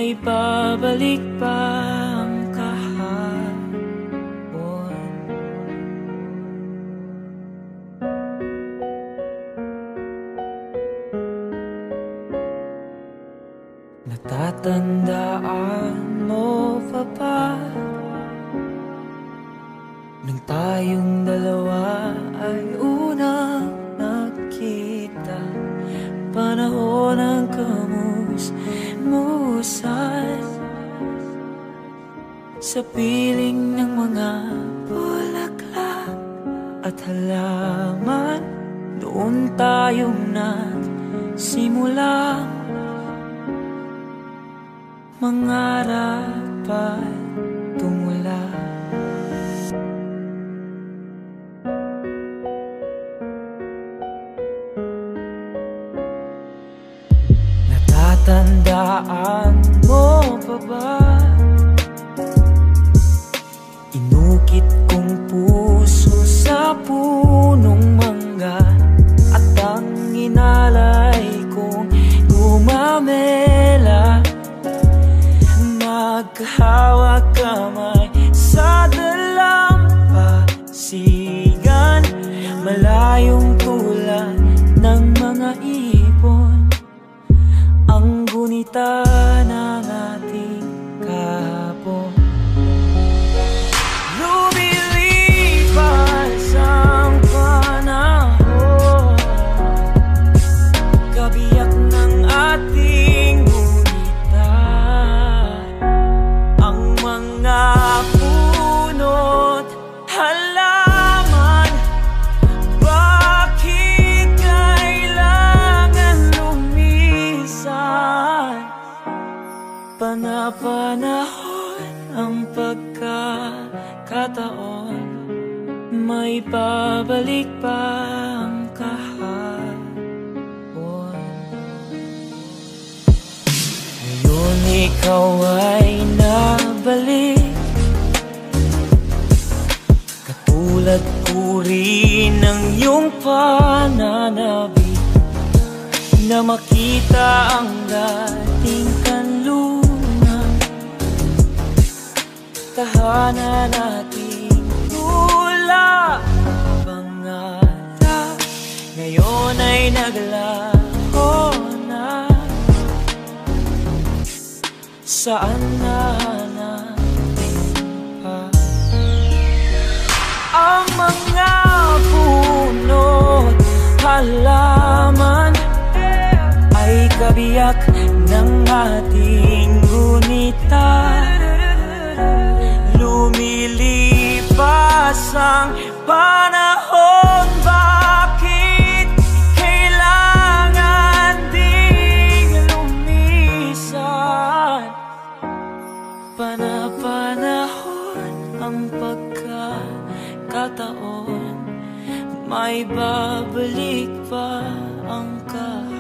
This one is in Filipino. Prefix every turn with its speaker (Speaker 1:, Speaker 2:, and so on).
Speaker 1: May babalik pa ang kahapon. Natatandaan mo pa ba nang tayong dalawa ay unang nakita? Panahon ng kamus-musan sa piling ng mga bulaklak at halaman. Doon tayong nagsimulang mangarap at tumula. Natatandaan mo pa ba? Inukit kong puso sa punong mangga at ang inalay kong gumamela. Magkahawak kamay sa dalampasigan, malayong tulad ng mga ibon ang gunita ng ating kahapon. Lumilipas ang panahon, kabiyak ng ating gunita. Ang mga puno't halaman, bakit kailangan lumisan? Panapanahon ang pagkakataon, may babalik pa ang kahapon. Ngayon ikaw ay nabalik, katulad ko rin ng iyong pananabik, na makita ang dating kanlungan, tahanan nating tula pangarap. Ngayon ay naglaho na, saan na natin pa ang mga puno't halaman ay kabiyak ng ating gunita. Lumilipas ang panahon, bakit kailangan ding lumisan? Panapanahon ang pagkakataon, may babalik pa ang kahapon.